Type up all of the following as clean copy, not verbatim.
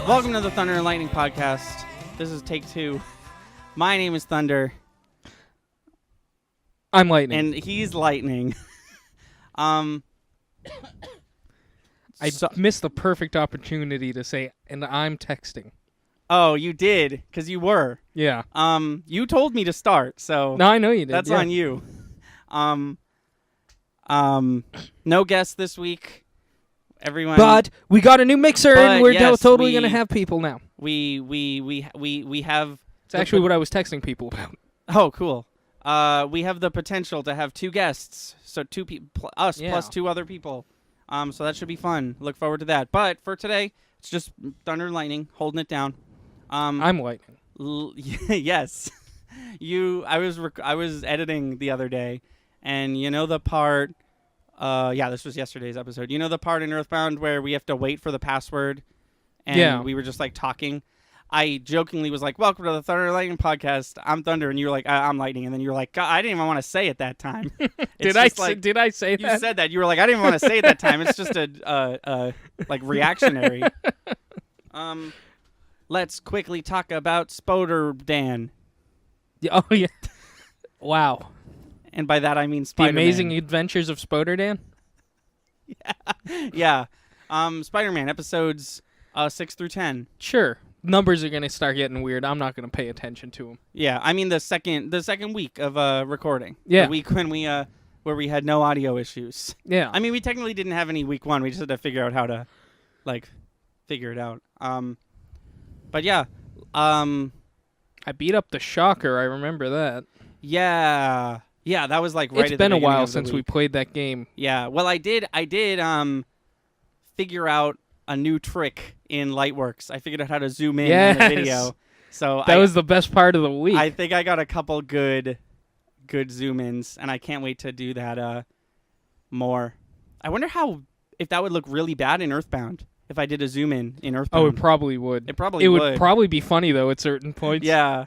Welcome to the Thunder and Lightning podcast. This is take 2. My name is Thunder. I'm Lightning. And he's Lightning. I missed the perfect opportunity to say, and I'm texting. Oh, you did, because you were. Yeah. You told me to start, so No, I know you did. that's yeah. on you. No guests this week. Everyone, But we got a new mixer, But and we're yes, totally we- gonna have people now. we have. It's actually what I was texting people about. Oh, cool. We have the potential to have 2 guests, so 2 people, us Yeah. plus 2 other people. So that should be fun. Look forward to that. But for today, it's just Thunder and Lightning holding it down. I'm Lightning. Yes, I was editing the other day, and you know the part. This was yesterday's episode. You know the part in Earthbound where we have to wait for the password, and Yeah. we were just like talking. I jokingly was like, "Welcome to the Thunder and Lightning podcast. I'm Thunder," and you were like, "I'm Lightning," and then you were like, "God, I didn't even want to say it that time." Did I say You that? said that. You were like, "I didn't even want to say it that time." It's just a like reactionary. Let's quickly talk about Spoder Dan, Oh yeah. Wow. and by that I mean The Spider-Man. Amazing Adventures of Spoderdan. Yeah. Spider-Man episodes 6 through 10. Sure. Numbers are gonna start getting weird. I'm not gonna pay attention to them. Yeah, I mean the second week of recording. Yeah. The week when we where we had no audio issues. Yeah. I mean, we technically didn't have any week 1. We just had to figure out how to figure it out. But yeah. I beat up the Shocker. I remember that. Yeah. Yeah, that was like right It's at been the a while beginning of the since we week. played that game. Yeah. Well, I did figure out a new trick in Lightworks. I figured out how to zoom in on the Yes. video. So That was the best part of the week. I think I got a couple good zoom ins, and I can't wait to do that more. I wonder if that would look really bad in Earthbound if I did a zoom in Earthbound. Oh, it probably would. It probably would would. probably be funny though at certain points. Yeah.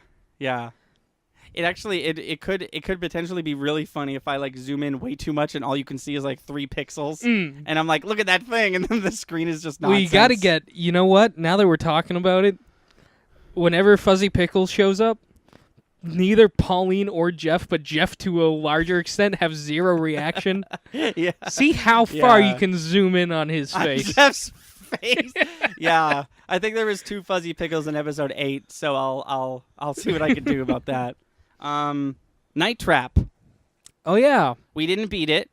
It actually it could potentially be really funny if I zoom in way too much and all you can see is 3 pixels, and I'm like, look at that thing, and then the screen is just nonsense. We got to get. You know what? Now that we're talking about it, whenever Fuzzy Pickles shows up, neither Pauline or Jeff, but Jeff to a larger extent, have zero reaction. Yeah. See how far Yeah. you can zoom in on his On face. Jeff's face. Yeah, I think there was 2 Fuzzy Pickles in episode 8, so I'll see what I can do about that. Night Trap. Oh yeah, We didn't beat it.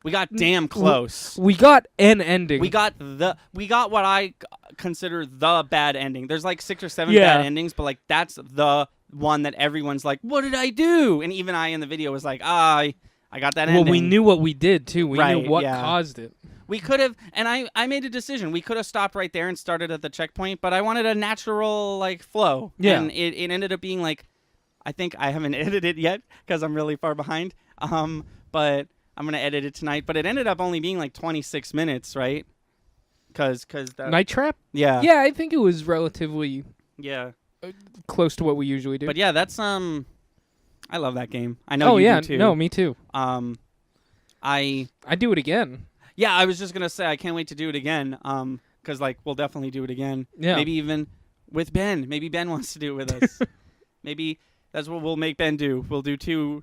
We got damn close. we got an ending. We got what I consider the bad ending. There's 6 or 7 Yeah. bad endings, but that's the one that everyone's like, "What did I do?" And even I in the video was like, I got that ending." Well, we knew what we did too. We Right, knew what yeah. caused it. We could have, and I made a decision. We could have stopped right there and started at the checkpoint, but I wanted a natural flow. Yeah. And it ended up being I think I haven't edited it yet because I'm really far behind. But I'm gonna edit it tonight. But it ended up only being 26 minutes, right? Because Night Trap. yeah. Yeah, I think it was relatively Yeah. close to what we usually do. But yeah, that's I love that game. I know oh you yeah, do too. no, me too. I I'd do it again. Yeah, I was just gonna say I can't wait to do it again. Because we'll definitely do it again. Yeah. Maybe even with Ben. Maybe Ben wants to do it with us. Maybe that's what we'll make Ben do. We'll do two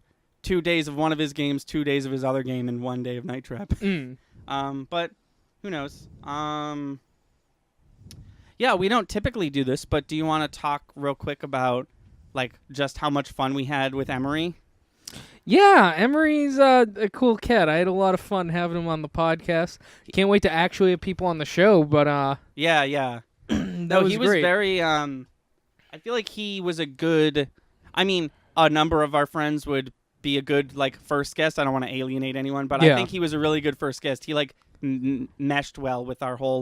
days of one of his games, 2 days of his other game, and 1 day of Night Trap. But who knows? Yeah, we don't typically do this, but do you want to talk real quick about just how much fun we had with Emery? Yeah, Emery's a cool cat. I had a lot of fun having him on the podcast. Can't wait to actually have people on the show, but Yeah. that was he was great. very I feel like he was a good, I mean, a number of our friends would be a good first guest. I don't want to alienate anyone, but Yeah. I think he was a really good first guest. He meshed well with our whole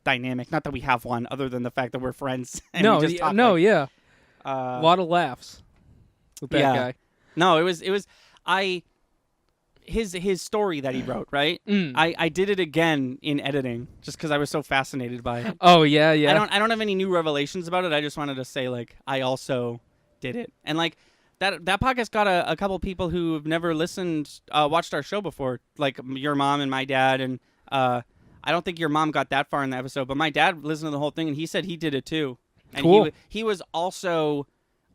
dynamic. Not that we have one other than the fact that we're friends. And No, we just talk, yeah. a A lot of laughs with that yeah. guy. No, it was his story that he wrote, right? I did it again in editing just because I was so fascinated by it. Oh yeah. I don't have any new revelations about it. I just wanted to say I also did it, and that podcast got a couple people who have never watched our show before, like your mom and my dad, and I don't think your mom got that far in the episode, but my dad listened to the whole thing, and he said he did it too. And Cool. he was also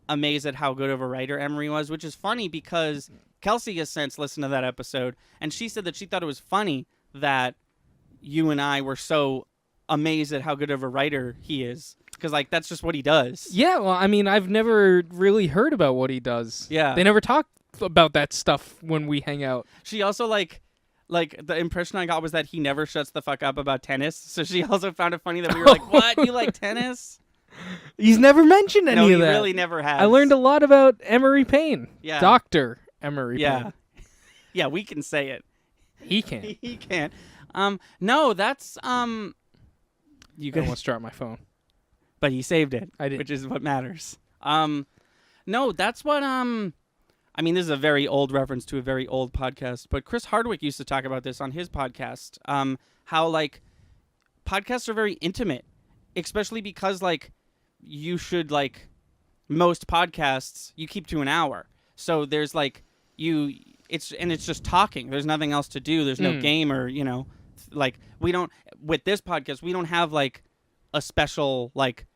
amazed at how good of a writer Emery was, which is funny because Kelsey has since listened to that episode, and she said that she thought it was funny that you and I were so amazed at how good of a writer he is, because like that's just what he does. Yeah, well, I mean, I've never really heard about what he does. Yeah. They never talk about that stuff when we hang out. She also like the impression I got was that he never shuts the fuck up about tennis. So she also found it funny that we were like, "What? You like tennis?" He's never mentioned any No, of he that. really never has. I learned a lot about Emery Payne. Yeah. Dr. Emery Yeah. Payne. Yeah, we can say it. He can. He can't. No, that's you I could, almost dropped my phone. but he saved it. I did. Which is what matters. No, that's what I mean, this is a very old reference to a very old podcast, but Chris Hardwick used to talk about this on his podcast. How like podcasts are very intimate, especially because like you should like most podcasts you keep to an hour. So there's like it's just talking. There's nothing else to do. There's no game or, like we don't with this podcast, we don't have like a special like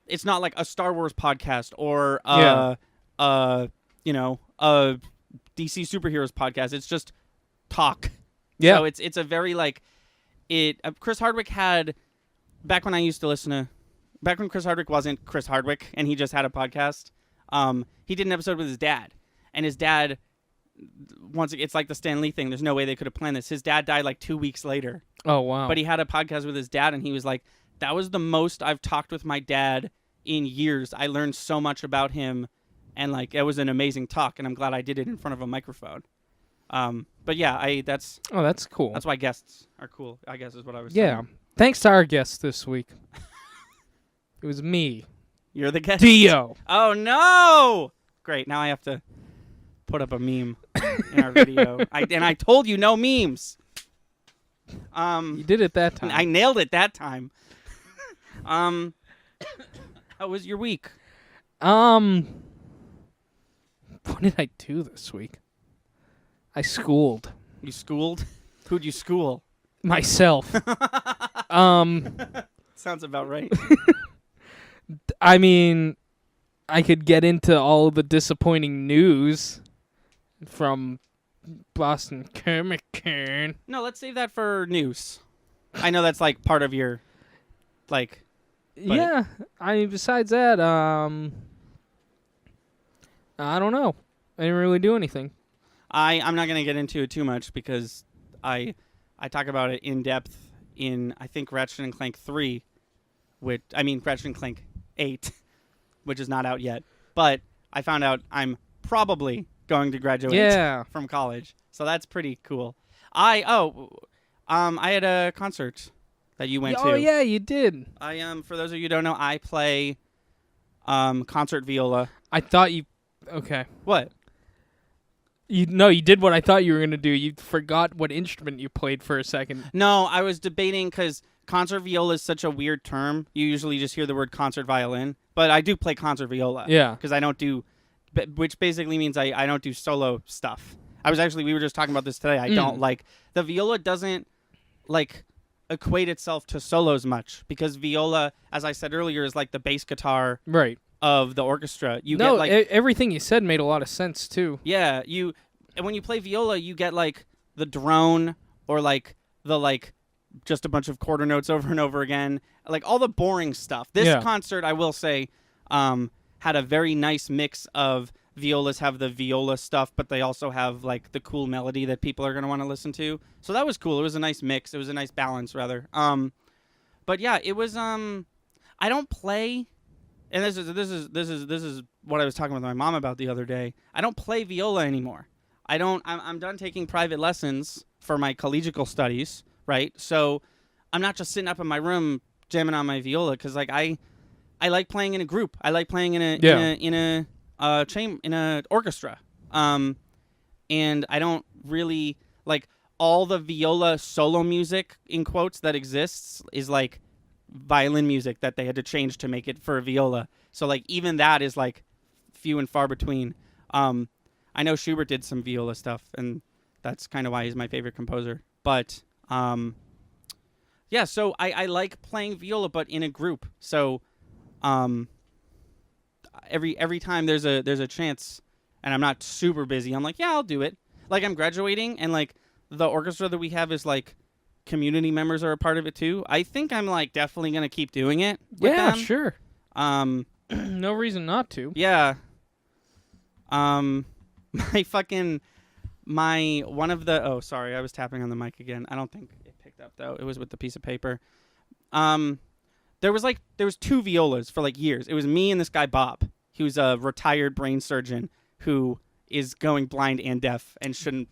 it's not like a Star Wars podcast or a DC superheroes podcast. It's just talk. Yeah. So it's a very like Chris Hardwick had back when Chris Hardwick wasn't Chris Hardwick and he just had a podcast. He did an episode with his dad, and his dad it's like the Stan Lee thing. There's no way they could have planned this. His dad died like 2 weeks later. Oh, wow. But he had a podcast with his dad, and he was like, that was the most I've talked with my dad in years. I learned so much about him, and like it was an amazing talk, and I'm glad I did it in front of a microphone. But yeah, that's cool. why guests are cool, I guess is what I was Yeah. saying. Thanks to our guest this week. It was me, You're the guest. Dio. Oh, no! Great, now I have to put up a meme in our video. I told you no memes. You did it that time. I nailed it that time. How was your week? What did I do this week? I schooled You schooled? Who'd you school? myself. Sounds about right. I mean, I could get into all the disappointing news from Boston Comic Con. No, let's save that for news. I know that's like part of your, like. But Yeah, I mean, besides that, I don't know. I didn't really do anything. I'm not gonna get into it too much because I talk about it in depth in I think Ratchet and Clank 3, Ratchet and Clank 8, which is not out yet. But I found out I'm probably going to graduate from college, so that's pretty cool. I had a concert that you went to. Oh yeah, you did. For those of you who don't know, I play concert viola. I thought you. Okay. What? You did what I thought you were gonna do. You forgot what instrument you played for a second. No, I was debating because concert viola is such a weird term. You usually just hear the word concert violin, but I do play concert viola. Yeah. Because I don't do, which basically means I don't do solo stuff. We were just talking about this today. I don't like, the viola doesn't like equate itself to solos much because viola, as I said earlier, is like the bass guitar Right. of the orchestra. You No, get like everything you said made a lot of sense too. yeah, and when you play viola, you get like the drone or like the like just a bunch of quarter notes over and over again, like all the boring stuff. This concert, I will say, had a very nice mix of violas have the viola stuff, but they also have like the cool melody that people are going to want to listen to. So that was cool. It was a nice mix. It was a nice balance rather. But yeah, it was I don't play, and this is what I was talking with my mom about the other day. I don't play viola anymore. I'm done taking private lessons for my collegial studies, right? So I'm not just sitting up in my room jamming on my viola because like I like playing in a group. I like playing in a orchestra. And I don't really like all the viola solo music in quotes that exists is like violin music that they had to change to make it for viola. So like even that is like few and far between. I know Schubert did some viola stuff, and that's kind of why he's my favorite composer. But Yeah, so I like playing viola, but in a group. So, um, every time there's a chance, and I'm not super busy, I'm like, yeah, I'll do it. Like I'm graduating, and like the orchestra that we have is like community members are a part of it too. I think I'm like definitely gonna keep doing it with Yeah, them. sure. Um, No reason not to. yeah. My fucking my one of the oh sorry, I was tapping on the mic again. I don't think it picked up though. It was with the piece of paper. There was two violas for like years. It was me and this guy Bob. He was a retired brain surgeon who is going blind and deaf and shouldn't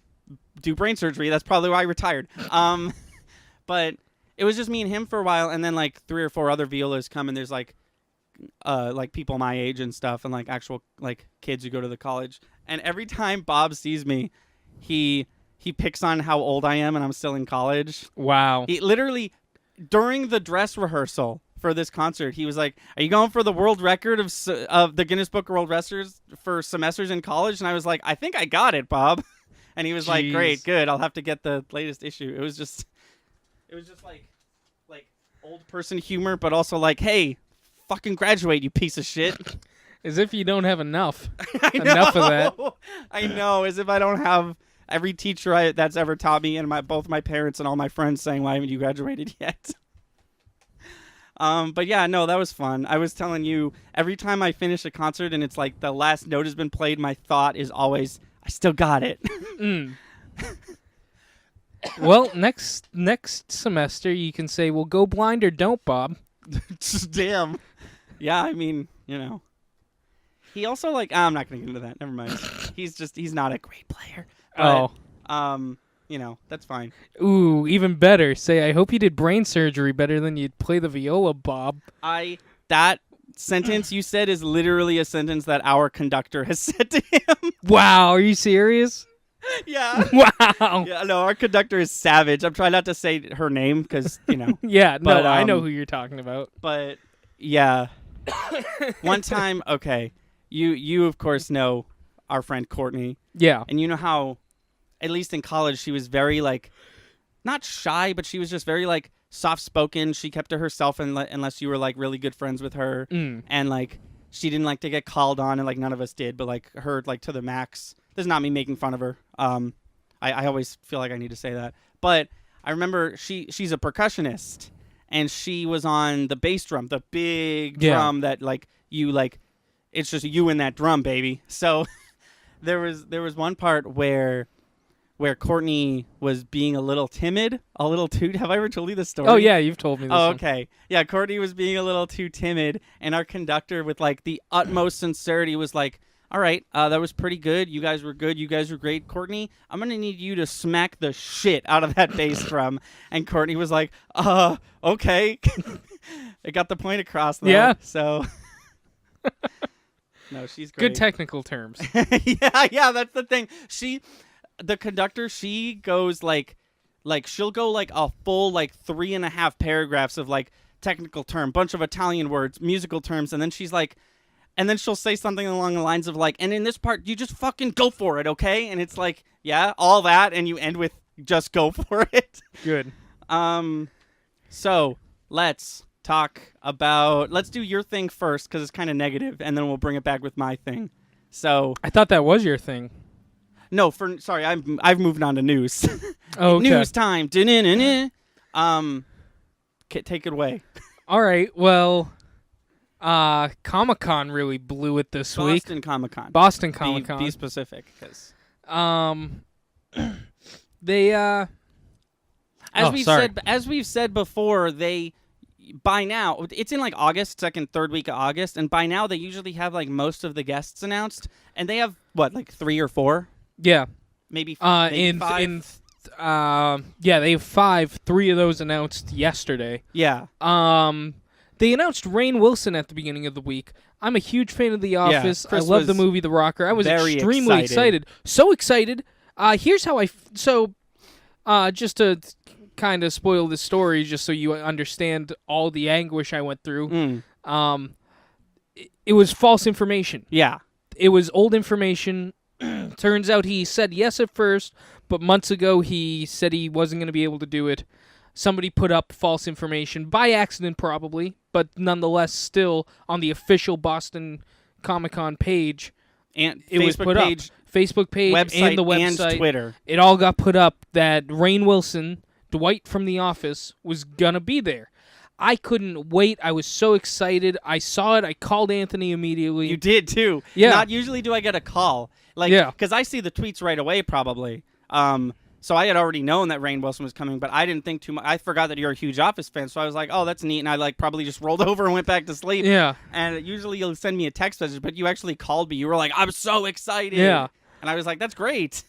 do brain surgery. That's probably why he retired. But it was just me and him for a while, and then like 3 or 4 other violas come, and there's like people my age and stuff, and like actual like kids who go to the college. And every time Bob sees me, he picks on how old I am and I'm still in college. Wow. He literally during the dress rehearsal for this concert, he was like, "Are you going for the world record of the Guinness Book of World Records for semesters in college?" And I was like, "I think I got it, Bob." And he was like, Jeez. "Great, good. I'll have to get the latest issue." It was just like old person humor, but also like, "Hey, fucking graduate, you piece of shit." As if you don't have enough. I Enough of that. know. I know, as if I don't have every teacher that's ever taught me, and both my parents and all my friends saying, "Why haven't you graduated yet?" But yeah, no, that was fun. I was telling you, every time I finish a concert and it's like the last note has been played, my thought is always, "I still got it." Well, next semester you can say, "Well, go blind or don't, Bob." Damn. Yeah, I mean, you know. He also like I'm not gonna get into that. Never mind. He's not a great player. But, you know, that's fine. Ooh, even better. Say, "I hope you did brain surgery better than you'd play the viola, Bob." That sentence you said is literally a sentence that our conductor has said to him. Wow, are you serious? Yeah. Wow. Yeah, no, our conductor is savage. I'm trying not to say her name because, you know. Yeah, But, no, I know who you're talking about. But, yeah. One time, okay, you of course know our friend Courtney. Yeah. And you know how, at least in college, she was very, like, not shy, but she was just very, like, soft-spoken. She kept to herself unless you were, like, really good friends with her. And, like, she didn't like to get called on, and, like, none of us did, but, like, her, like, to the max. This is not me making fun of her. I always feel like I need to say that. But I remember she's a percussionist, and she was on the bass drum, the big drum that, like, you, like, it's just you and that drum, baby. So there was one part where Courtney was being a little timid, a little too... Have I ever told you this story? Oh, yeah, you've told me this Oh, one. okay. Yeah, Courtney was being a little too timid, and our conductor, with, like, the utmost sincerity, was like, "All right, that was pretty good. You guys were good. You guys were great. Courtney, I'm going to need you to smack the shit out of that bass drum." And Courtney was like, okay. It got the point across, though. Yeah. So... No, she's great. Good technical terms. yeah, that's the thing. The conductor, she goes like she'll go like a full like 3.5 paragraphs of like technical term, bunch of Italian words, musical terms, and then she's like, and then she'll say something along the lines of like, "And in this part, you just fucking go for it, okay?" And it's like, yeah, all that, and you end with just go for it. Good. So let's do your thing first because it's kind of negative, and then we'll bring it back with my thing. So I thought that was your thing. no, sorry, I've moved on to news. Oh, okay. News time. Take it away. All right. Well, Comic-Con really blew it this week. Boston Comic-Con. Boston Comic-Con. Be specific, because they as we've said before, they by now it's in like August, second, third week of August, and by now they usually have like most of the guests announced, and they have what, like 3 or 4, yeah. maybe 5. They have 5. 3 of those announced yesterday. Yeah. They announced Rainn Wilson at the beginning of the week. I'm a huge fan of The Office. I Chris love the was movie The Rocker. I was very extremely excited. So excited. Here's how just to kind of spoil the story, just so you understand all the anguish I went through. It was false information. Yeah. It was old information. Turns out he said yes at first, but months ago he said he wasn't going to be able to do it. somebody put up false information by accident, probably, but nonetheless, still on the official Boston Comic-Con page, And it was Facebook put page, up. Facebook page website, and the website, and Twitter. it all got put up that Rainn Wilson, Dwight from The Office, was gonna be there. I couldn't wait. I was so excited. I saw it. I called Anthony immediately. You did too. Yeah. Not usually do I get a call. Like, Yeah. because I see the tweets right away, probably. So I had already known that Rainn Wilson was coming, but I didn't think too much. I forgot that you're a huge Office fan, so I was like, "Oh, that's neat," and I like probably just rolled over and went back to sleep. Yeah. And usually you'll send me a text message, but you actually called me. You were like, "I'm so excited." Yeah. And I was like, "That's great."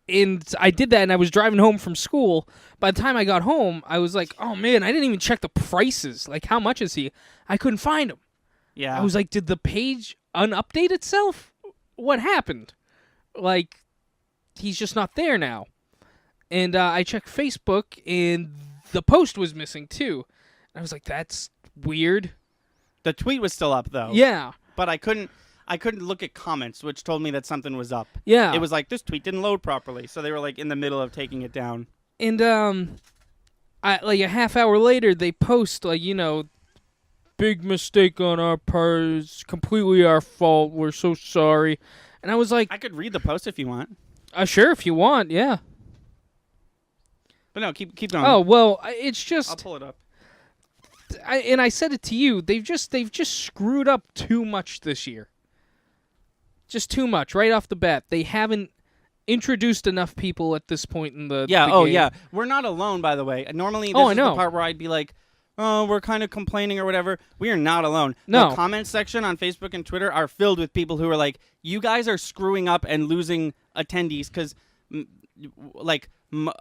And I did that, and I was driving home from school. By the time I got home, I was like, oh, man, I didn't even check the prices. Like, how much is he? I couldn't find him. Yeah. I was like, did the page unupdate itself? What happened? Like, he's just not there now. And I checked Facebook, and the post was missing, too. And I was like, that's weird. The tweet was still up though. Yeah. But I couldn't look at comments, which told me that something was up. Yeah. It was like this tweet didn't load properly, so they were like in the middle of taking it down. And like a half hour later, they post like, big mistake on our part. It's completely our fault. We're so sorry. And I was like, I could read the post if you want. Sure, if you want, yeah. But no, keep going. Oh well, it's I'll just, pull it up. and I said it to you. They've just screwed up too much this year. Just too much right off the bat. They haven't introduced enough people at this point in the Yeah. the Oh game. yeah. We're not alone, by the way. Normally, this Oh, I is know. the part where I'd be like, "Oh, we're kind of complaining or whatever." We are not alone. No. The comment section on Facebook and Twitter are filled with people who are like, "You guys are screwing up and losing attendees because,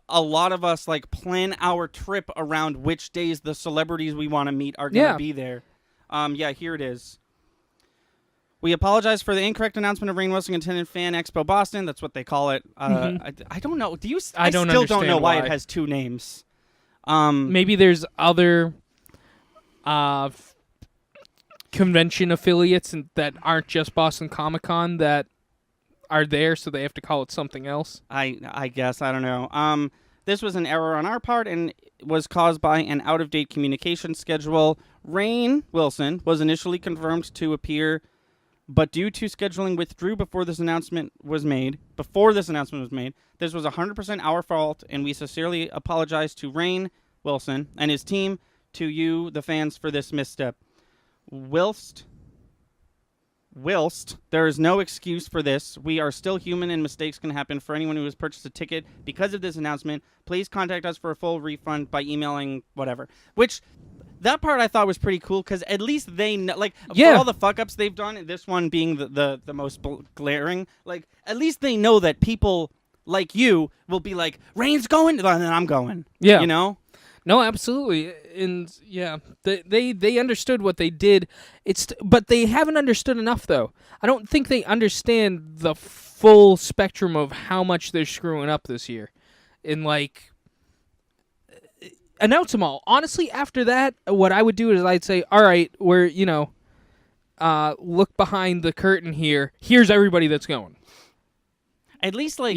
a lot of us like plan our trip around which days the celebrities we want to meet are going to Yeah. be there." Yeah. Here it is. We apologize for the incorrect announcement of Rainn Wilson attending Fan Expo Boston. That's what they call it. I don't know. Do you? I don't still don't know understand why why. it has two names. Maybe there's other convention affiliates that aren't just Boston Comic Con that are there, so they have to call it something else. I guess I don't know. This was an error on our part and was caused by an out-of-date communication schedule. Rainn Wilson was initially confirmed to appear, but due to scheduling withdrew before this announcement was made. This was 100% our fault, and we sincerely apologize to Rainn Wilson and his team, to you, the fans, for this misstep. Whilst there is no excuse for this, we are still human and mistakes can happen. For anyone who has purchased a ticket because of this announcement, please contact us for a full refund by emailing whatever. Which, that part I thought was pretty cool because at least they know, like, Yeah. for all the fuck-ups they've done, this one being the most glaring, like, at least they know that people like you will be like, Rainn's going, then I'm going. Yeah. You know? No, absolutely, and yeah, they understood what they did. But they haven't understood enough, though. I don't think they understand the full spectrum of how much they're screwing up this year. And like, announce them all. Honestly, after that, what I would do is I'd say, all right, we're look behind the curtain here. Here's everybody that's going. At least, like...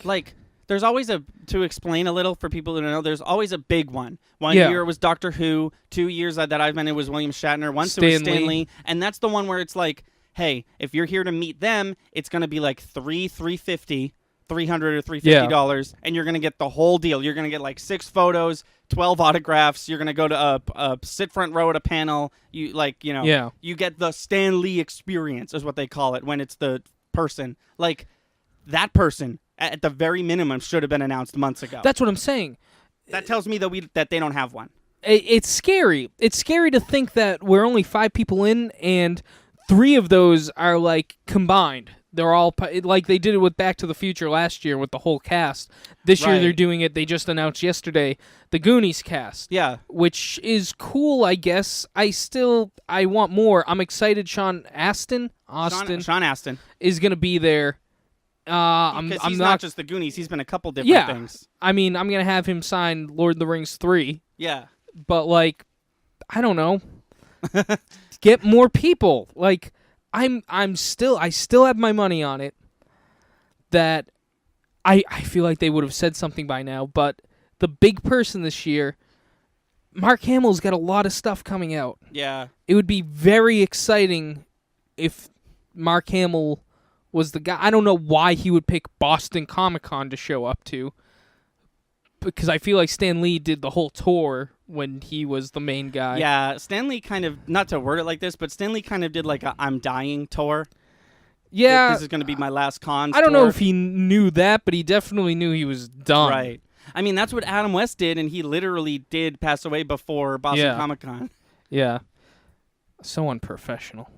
like there's always to explain a little for people who don't know, there's always a big one. One Yeah. year it was Doctor Who, 2 years that I've been, it was William Shatner, once it was Stan Stan Lee. Lee, and that's the one where it's like, hey, if you're here to meet them, it's going to be like $350 or $350, and you're going to get the whole deal. You're going to get like 6 photos, 12 autographs, you're going to go to a sit front row at a panel, you get the Stan Lee experience is what they call it when it's the person. Like, that person at the very minimum should have been announced months ago. that's what I'm saying. That tells me that they don't have one. It's scary. It's scary to think that we're only 5 people in, and 3 of those are like combined. They're all like they did it with Back to the Future last year with the whole cast. This year Right. they're doing it. They just announced yesterday the Goonies cast. Yeah. Which is cool, I guess. I want more. I'm excited. Sean Astin Sean Astin. is gonna be there. I'm He's not just the Goonies. He's been a couple different Yeah. things. I mean, I'm gonna have him sign Lord of the Rings 3. Yeah. But like, I don't know. Get more people. Like, I still have my money on it. That I feel like they would have said something by now, but the big person this year, Mark Hamill's got a lot of stuff coming out. Yeah. It would be very exciting if Mark Hamill was the guy. I don't know why he would pick Boston Comic-Con to show up to, because I feel like Stan Lee did the whole tour when he was the main guy. Yeah, Stan Lee kind of, not to word it like this, but Stan Lee kind of did like a I'm dying tour. Yeah. This is going to be my last con. I don't know if he knew that, but he definitely knew he was done. Right. I mean, that's what Adam West did, and he literally did pass away before Boston Comic-Con. Yeah. So unprofessional.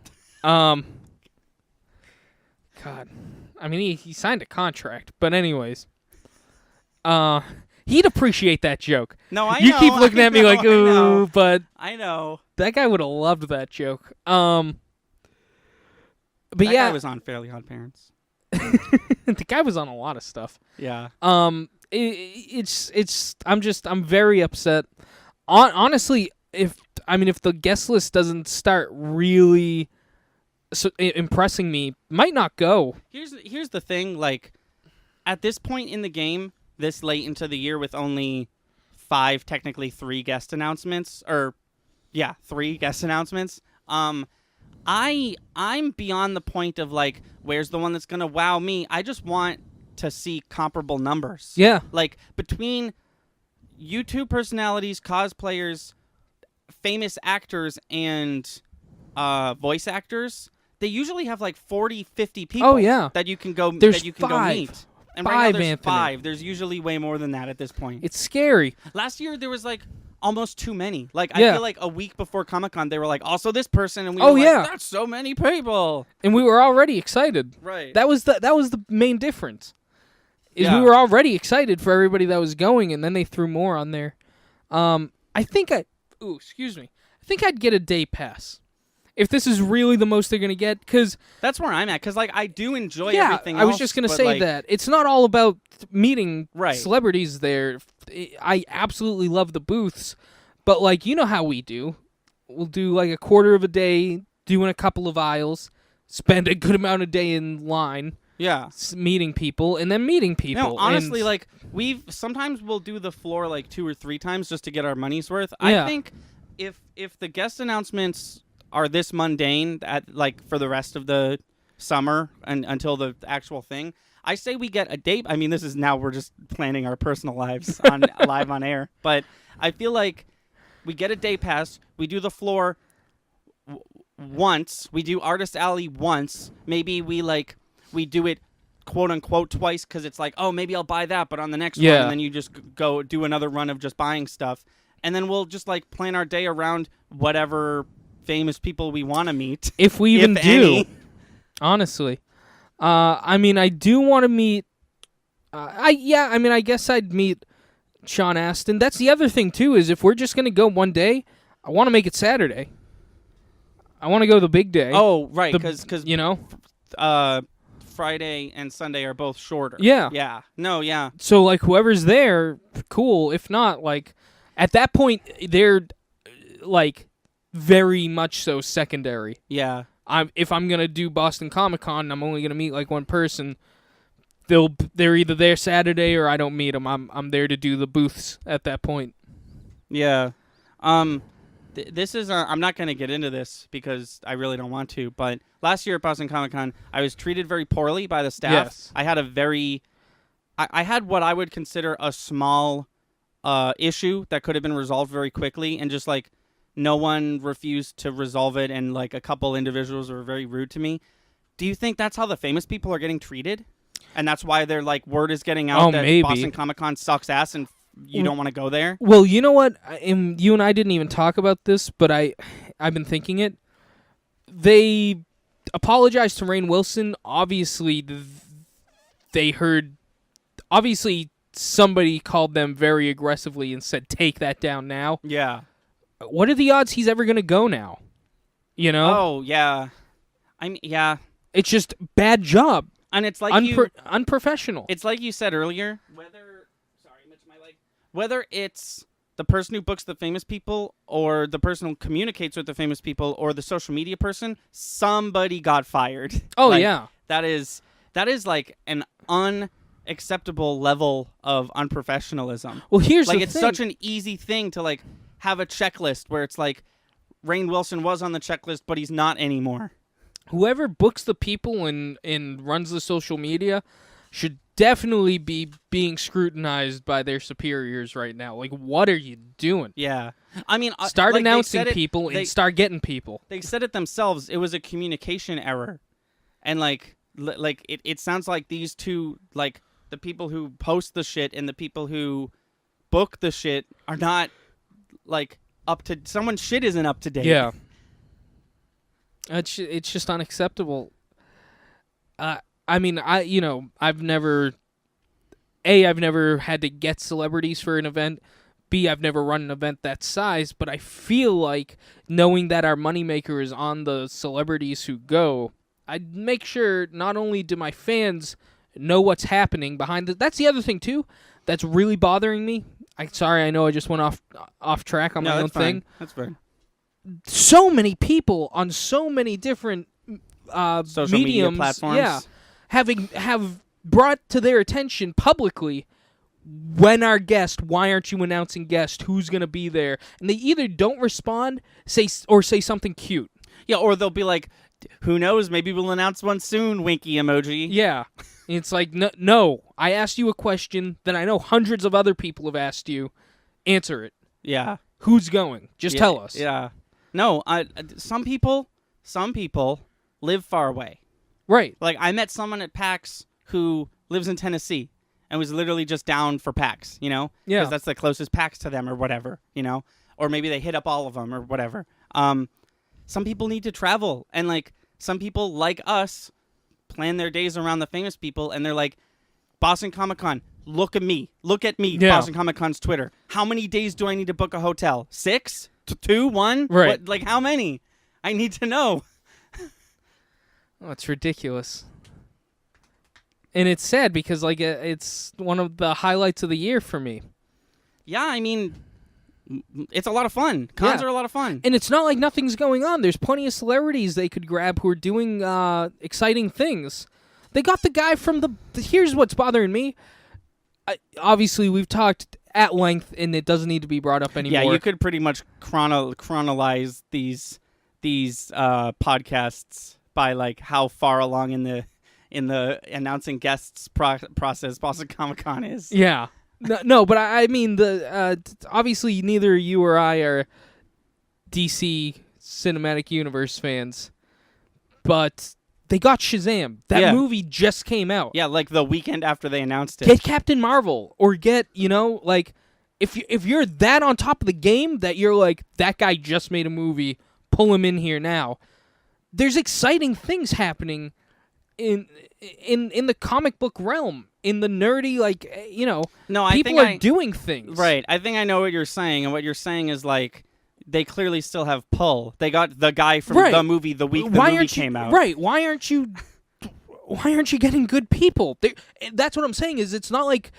God. I mean, he signed a contract, but anyways. He'd appreciate that joke. No, I know. You keep looking at me like, ooh, but I know. that guy would have loved that joke. But that yeah, guy was on Fairly Odd Parents. the guy was on a lot of stuff. Yeah. I'm very upset. Honestly, if the guest list doesn't start really impressing me, might not go. Here's the thing, like, at this point in the game, this late into the year with only 5, technically 3 guest announcements, 3 guest announcements, I'm beyond the point of, like, where's the one that's going to wow me? I just want to see comparable numbers. Yeah. Like, between YouTube personalities, cosplayers, famous actors, and voice actors, they usually have, like, 40, 50 people that you can go There's that you can 5. go meet. And right now there's Anthony. 5. There's usually way more than that at this point. It's scary. Last year there was like almost too many. Like I Yeah. feel like a week before Comic-Con they were like, also this person, and we Oh, were like, yeah. that's so many people. And we were already excited. Right. That was the main difference. Is Yeah. we were already excited for everybody that was going, and then they threw more on there. I think I'd get a day pass. If this is really the most they're going to get, because... That's where I'm at, because like, I do enjoy everything else. I was just going to say like, that. It's not all about meeting Right. celebrities there. I absolutely love the booths, but like, you know how we do. We'll do like a quarter of a day, doing a couple of aisles, spend a good amount of day in line, Yeah. meeting people, and then meeting people. No, honestly, And- like, sometimes we'll do the floor like 2 or 3 times just to get our money's worth. Yeah. I think if the guest announcements are this mundane for the rest of the summer and until the actual thing, I say we get a date. I mean, this is now we're just planning our personal lives on live on air, but I feel like we get a day pass. We do the floor once. We do Artist Alley once. Maybe we do it quote unquote twice because it's like, oh, maybe I'll buy that, but on the next one, and then you just go do another run of just buying stuff, and then we'll just like plan our day around whatever famous people we want to meet, if we even if do. any. Honestly, I mean, I do want to meet. I guess I'd meet Sean Astin. That's the other thing too. Is if we're just gonna go one day, I want to make it Saturday. I want to go the big day. Oh, right, The- because you know. Friday and Sunday are both shorter. Yeah. Yeah. No. Yeah. So like whoever's there, cool. If not, like at that point, they're like very much so secondary. Yeah. If I'm gonna do Boston Comic Con, I'm only gonna meet like one person. They're either there Saturday or I don't meet them. I'm there to do the booths at that point. Yeah. This is I'm not going to get into this because I really don't want to, but last year at Boston Comic Con, I was treated very poorly by the staff. Yes. I had I had what I would consider a small issue that could have been resolved very quickly, and just like no one refused to resolve it, and like a couple individuals were very rude to me. Do you think that's how the famous people are getting treated? And that's why they're like, word is getting out that maybe. Boston Comic Con sucks ass and you don't want to go there? Well, you know what? You and I didn't even talk about this, but I've been thinking it. They apologized to Rainn Wilson. Obviously, they heard. Obviously, somebody called them very aggressively and said, "Take that down now." Yeah. What are the odds he's ever going to go now? You know? Oh, yeah. I mean, yeah. It's just bad job. And it's like unprofessional. It's like you said earlier, whether it's the person who books the famous people or the person who communicates with the famous people or the social media person, somebody got fired. Oh, Like, yeah. That is like an acceptable level of unprofessionalism. Well, here's like the it's thing. such an easy thing to like have a checklist where it's like Rainn Wilson was on the checklist, but he's not anymore. Whoever books the people and runs the social media should definitely be being scrutinized by their superiors right now. Like, what are you doing? Yeah. I mean, Start like announcing they said people and start getting people. They said it themselves. It was a communication error. And like it sounds like these two, like the people who post the shit and the people who book the shit are not like up to, someone's shit isn't up to date. Yeah. It's just unacceptable. I mean, I've never had to get celebrities for an event. B, I've never run an event that size, but I feel like knowing that our moneymaker is on the celebrities who go, I'd make sure not only do my fans know what's happening behind that's the other thing too that's really bothering me. Sorry, I know I just went off track on my own thing. That's fine. So many people on so many different social mediums, media platforms. have brought to their attention publicly, when our guest, why aren't you announcing guest, who's going to be there? And they either don't respond, say something cute. Yeah, or they'll be like, who knows, maybe we'll announce one soon, winky emoji. Yeah. It's like, no, I asked you a question that I know hundreds of other people have asked you. Answer it. Yeah. Who's going? Just tell us. Yeah. No, some people live far away. Right. Like, I met someone at PAX who lives in Tennessee and was literally just down for PAX, you know? Yeah. Because that's the closest PAX to them or whatever, you know? Or maybe they hit up all of them or whatever. Some people need to travel. And, like, some people, like us, plan their days around the famous people, and they're like, Boston Comic-Con, look at me. Look at me, Yeah. Boston Comic-Con's Twitter. How many days do I need to book a hotel? 6? 2? 1? Right. What, like, how many? I need to know. Oh, it's ridiculous. And it's sad because, like, it's one of the highlights of the year for me. Yeah, I mean, it's a lot of fun. Cons are a lot of fun. And it's not like nothing's going on. There's plenty of celebrities they could grab who are doing exciting things. They got the guy from here's what's bothering me. Obviously, we've talked at length, and it doesn't need to be brought up anymore. Yeah, you could pretty much chronologize these podcasts by like how far along in the announcing guests process Boston Comic-Con is. Yeah. No, but I mean, obviously neither you or I are DC Cinematic Universe fans, but they got Shazam. That movie just came out. Yeah, like the weekend after they announced it. Get Captain Marvel, or get, like, if you're that on top of the game that you're like, that guy just made a movie, pull him in here now. There's exciting things happening in the comic book realm, in the nerdy, like, people are doing things. Right. I think I know what you're saying, and what you're saying is like they clearly still have pull. They got the guy from the movie the week the movie came out. Right. Why aren't you getting good people? That's what I'm saying. Is it's not like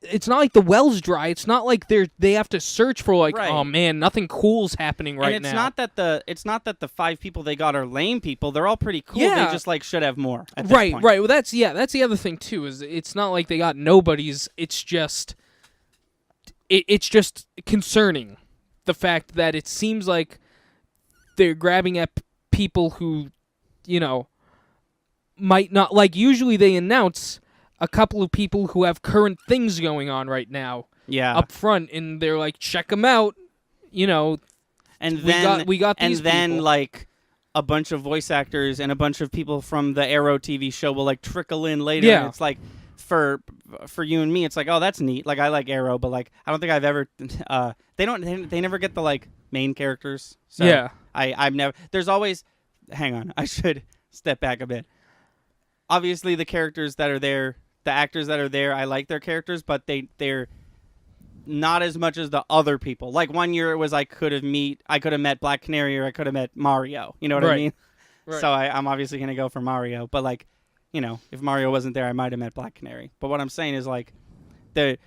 the well's dry. It's not like they have to search for like, oh man, nothing cool's happening right now. And it's not that the 5 people they got are lame people. They're all pretty cool. Yeah. They just like should have more. At this Right. point. Well, that's the other thing too. Is it's not like they got nobodies. It's just concerning, the fact that it seems like they're grabbing at people who, might not, like, usually they announce a couple of people who have current things going on right now up front, and they're like, check them out, and then we got these and then people. like a bunch of voice actors and a bunch of people from the Arrow TV show will like trickle in later. Yeah. And it's like for you and me, it's like, oh, that's neat. Like, I like Arrow, but like I don't think I've ever they never get the like main characters. So Yeah. I've never. There's always. Hang on, I should step back a bit. Obviously, the characters that are there, the actors that are there, I like their characters, but they're not as much as the other people. Like, one year it was I could have met Black Canary, or I could have met Mario. You know what I mean? Right. So I'm obviously going to go for Mario. But, like, if Mario wasn't there, I might have met Black Canary. But what I'm saying is, like, they're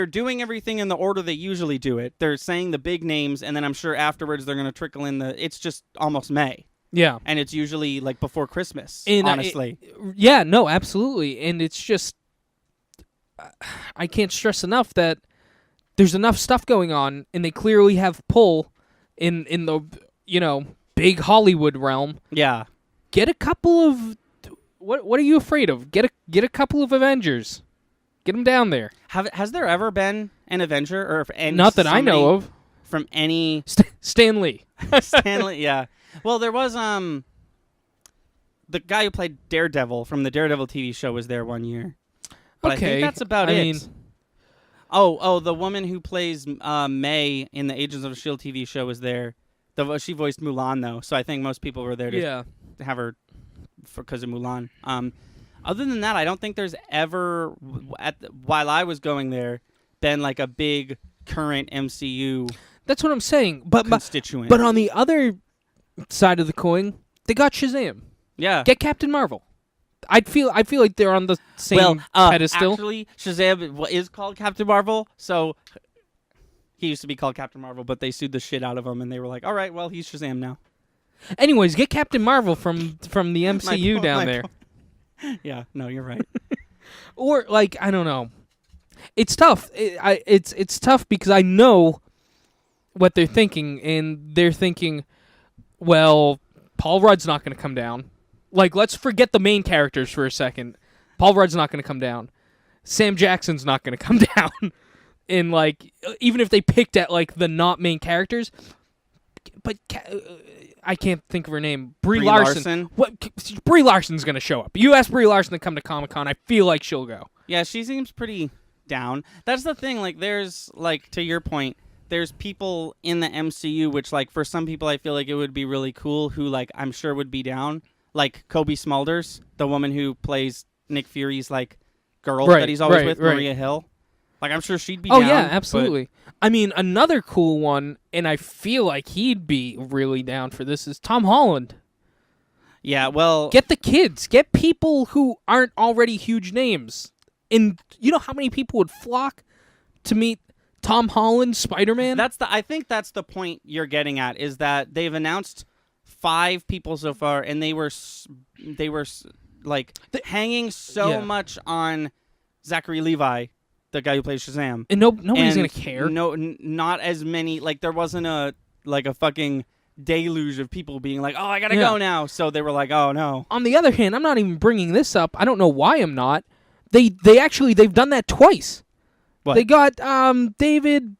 doing everything in the order they usually do it. They're saying the big names, and then I'm sure afterwards they're going to trickle in it's just almost May. Yeah. And it's usually, like, before Christmas, And honestly. yeah, no, absolutely. And it's just, I can't stress enough that there's enough stuff going on, and they clearly have pull in the big Hollywood realm. Yeah. Get a couple of what are you afraid of? Get a couple of Avengers. Get them down there. Has there ever been an Avenger or Not that I know of. From any Stan Lee. Stanley? Yeah. Well, there was the guy who played Daredevil from the Daredevil TV show was there one year. But I think that's about it. Mean, the woman who plays May in the Agents of S.H.I.E.L.D. TV show was there. She voiced Mulan, though, so I think most people were there to have her because of Mulan. Other than that, I don't think there's ever, while I was going there, been like a big current MCU that's what I'm saying. But constituent. But on the other side of the coin, they got Shazam. Yeah. Get Captain Marvel. I feel like they're on the same pedestal. Actually, Shazam is called Captain Marvel, so he used to be called Captain Marvel, but they sued the shit out of him, and they were like, all right, well, he's Shazam now. Anyways, get Captain Marvel from the MCU down there. Yeah, no, you're right. Or, like, I don't know. It's tough. It's tough because I know what they're thinking, and they're thinking, well, Paul Rudd's not going to come down. Like, let's forget the main characters for a second. Paul Rudd's not going to come down. Sam Jackson's not going to come down. And, like, even if they picked at, like, the not main characters, but I can't think of her name. Brie Larson. What? Brie Larson's going to show up. You ask Brie Larson to come to Comic-Con, I feel like she'll go. Yeah, she seems pretty down. That's the thing. Like, there's, like, to your point, there's people in the MCU, which, like, for some people I feel like it would be really cool who, like, I'm sure would be down. Like, Kobe Smulders, the woman who plays Nick Fury's, like, girl that he's always with, Maria Hill. Like, I'm sure she'd be down. Oh, yeah, absolutely. I mean, another cool one, and I feel like he'd be really down for this, is Tom Holland. Yeah, well... Get the kids. Get people who aren't already huge names. And you know how many people would flock to meet Tom Holland, Spider-Man? I think that's the point you're getting at, is that they've announced 5 people so far, and they were hanging so much on Zachary Levi, the guy who plays Shazam, and nobody's gonna care. No, not as many. Like, there wasn't a fucking deluge of people being like, "Oh, I gotta go now." So they were like, "Oh no." On the other hand, I'm not even bringing this up. I don't know why I'm not. They've done that twice. What? They got David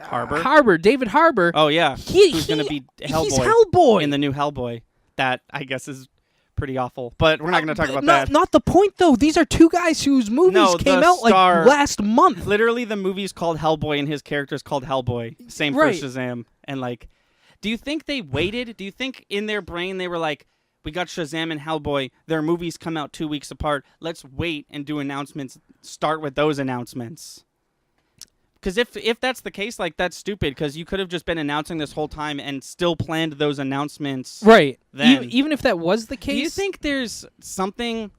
Harbour. David Harbour. Oh yeah, who's gonna be Hellboy? He's Hellboy in the new Hellboy. That, I guess, is pretty awful. But we're not going to talk about that. Not the point, though. These are 2 guys whose movies came out like last month. Literally, the movie's called Hellboy, and his character's called Hellboy. Same for Shazam. And, like, do you think they waited? Do you think in their brain they were like, we got Shazam and Hellboy. Their movies come out 2 weeks apart. Let's wait and do announcements. Start with those announcements. Because if that's the case, like, that's stupid, because you could have just been announcing this whole time and still planned those announcements. Right. Then. Even if that was the case. Do you think there's something...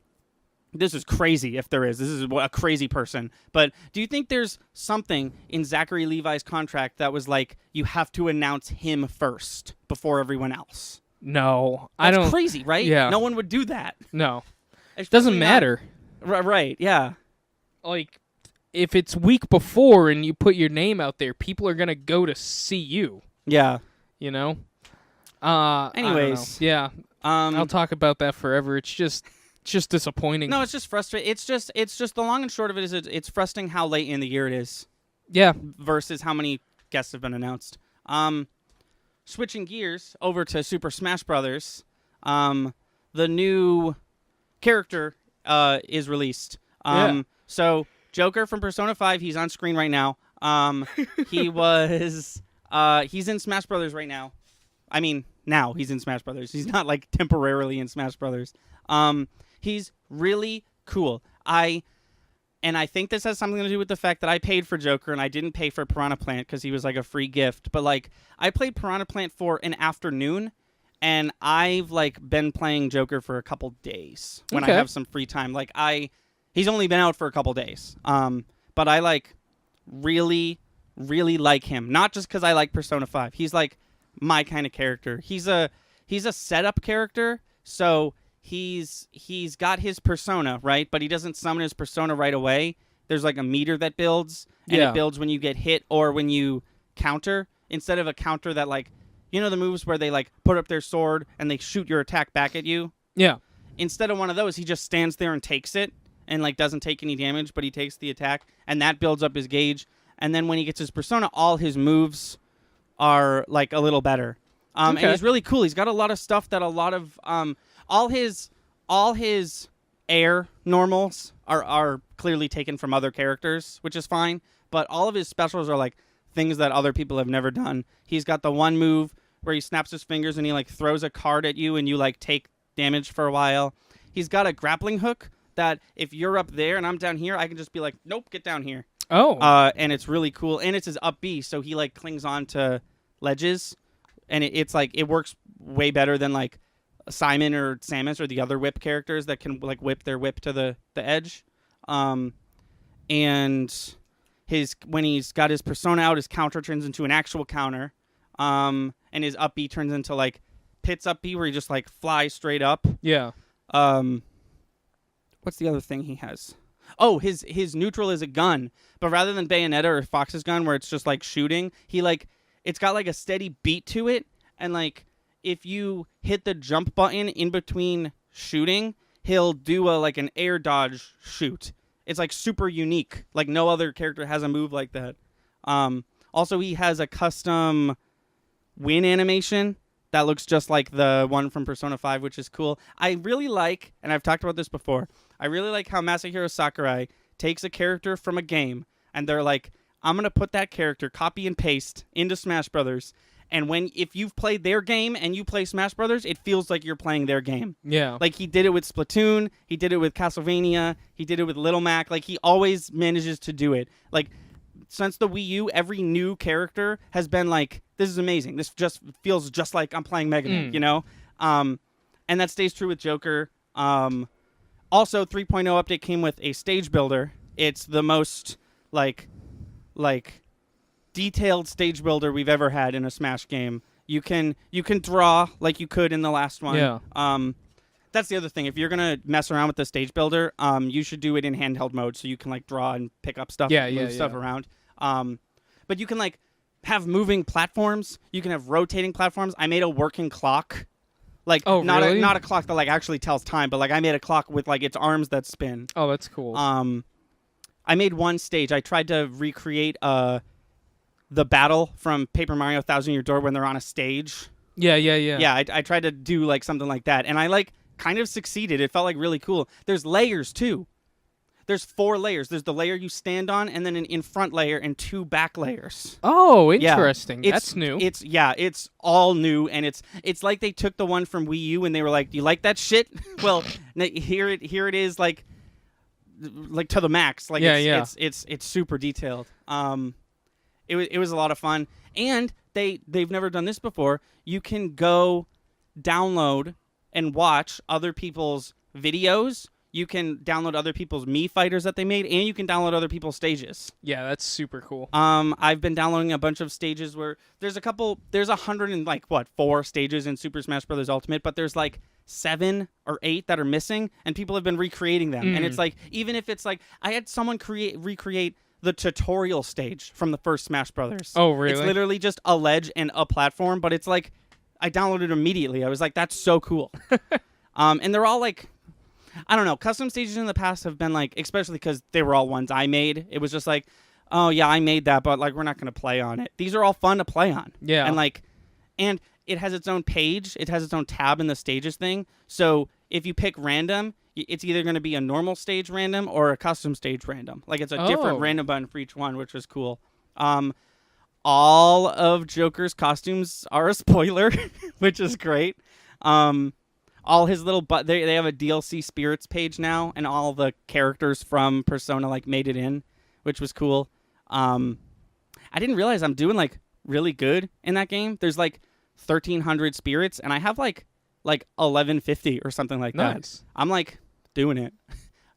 This is crazy if there is. This is a crazy person. But do you think there's something in Zachary Levi's contract that was like, you have to announce him first before everyone else? No. That's crazy, right? Yeah. No one would do that. No. It doesn't matter. Right, yeah. Like... If it's week before and you put your name out there, people are going to go to see you. Yeah. You know? Anyways. Yeah. I'll talk about that forever. It's just disappointing. No, it's just frustrating. It's just the long and short of it is it's frustrating how late in the year it is. Yeah. Versus how many guests have been announced. Switching gears over to Super Smash Brothers, the new character is released. So... Joker from Persona 5, he's on screen right now. He's in Smash Brothers right now. I mean, now he's in Smash Brothers. He's not, like, temporarily in Smash Brothers. He's really cool. I think this has something to do with the fact that I paid for Joker and I didn't pay for Piranha Plant because he was, like, a free gift. But, like, I played Piranha Plant for an afternoon, and I've, like, been playing Joker for a couple days when I have some free time. Like, he's only been out for a couple days. But I, like, really, really like him. Not just because I like Persona 5. He's, like, my kind of character. He's a setup character, so he's got his persona, right? But he doesn't summon his persona right away. There's like a meter that builds, and it builds when you get hit or when you counter, instead of a counter that, like, you know the moves where they like put up their sword and they shoot your attack back at you? Yeah. Instead of one of those, he just stands there and takes it and like doesn't take any damage, but he takes the attack, and that builds up his gauge. And then when he gets his persona, all his moves are like a little better. And he's really cool. He's got a lot of stuff that a lot of all his air normals are clearly taken from other characters, which is fine. But all of his specials are like things that other people have never done. He's got the one move where he snaps his fingers and he like throws a card at you and you like take damage for a while. He's got a grappling hook that if you're up there and I'm down here, I can just be like, nope, get down here. Oh. And it's really cool. And it's his up B, so he like clings on to ledges. And it's like, it works way better than like Simon or Samus or the other whip characters that can like whip their whip to the edge. And when he's got his persona out, his counter turns into an actual counter. And his up B turns into like Pit's up B, where he just like flies straight up. Yeah. What's the other thing he has? Oh, his neutral is a gun, but rather than Bayonetta or Fox's gun, where it's just like shooting, it's got like a steady beat to it, and like if you hit the jump button in between shooting, he'll do like an air dodge shoot. It's like super unique. Like no other character has a move like that. Also, he has a custom win animation that looks just like the one from Persona 5, which is cool. I really like, and I've talked about this before, I really like how Masahiro Sakurai takes a character from a game, and they're like, I'm going to put that character, copy and paste, into Smash Brothers. And if you've played their game and you play Smash Brothers, it feels like you're playing their game. Yeah. Like, he did it with Splatoon, he did it with Castlevania, he did it with Little Mac. Like, he always manages to do it. Like, since the Wii U, every new character has been like, this is amazing. This just feels just like I'm playing Mega Man, you know? And that stays true with Joker. Also, 3.0 update came with a stage builder. It's the most, like detailed stage builder we've ever had in a Smash game. You can draw like you could in the last one. Yeah. That's the other thing. If you're gonna mess around with the stage builder, you should do it in handheld mode so you can like draw and pick up stuff, move stuff around. But you can like have moving platforms. You can have rotating platforms. I made a working clock. Like, really? Not a clock that like actually tells time, but like I made a clock with like its arms that spin. Oh, that's cool. I made one stage. I tried to recreate the battle from Paper Mario 1,000 Year Door when they're on a stage. Yeah. Yeah, I tried to do like something like that, and I like kind of succeeded. It felt like really cool. There's layers too. There's 4 layers. There's the layer you stand on, and then an in front layer and 2 back layers. Oh, interesting. Yeah. That's new. It's all new, and it's like they took the one from Wii U and they were like, "Do you like that shit?" Well, here it is, like to the max. Like it's super detailed. It was a lot of fun, and they've never done this before. You can go download and watch other people's videos. You can download other people's Mii fighters that they made, and you can download other people's stages. Yeah, that's super cool. I've been downloading a bunch of stages where there's 104 stages in Super Smash Bros. Ultimate, but there's like 7 or 8 that are missing, and people have been recreating them. And it's like, even if it's like, I had someone recreate the tutorial stage from the first Smash Brothers. Oh, really? It's literally just a ledge and a platform, but it's like, I downloaded it immediately. I was like, that's so cool. And they're all like, I don't know, custom stages in the past have been like, especially because they were all ones I made, it was just like, oh yeah, I made that, but like we're not going to play on it. These are all fun to play on. Yeah. And it has its own page, it has its own tab in the stages thing, so if you pick random, it's either going to be a normal stage random or a custom stage random. Like, it's a different random button for each one, which was cool. All of Joker's costumes are a spoiler, which is great. All his little they have a DLC Spirits page now, and all the characters from Persona like made it in, which was cool. I didn't realize I'm doing like really good in that game. There's like 1,300 spirits, and I have like 1,150 or something like that. I'm like doing it,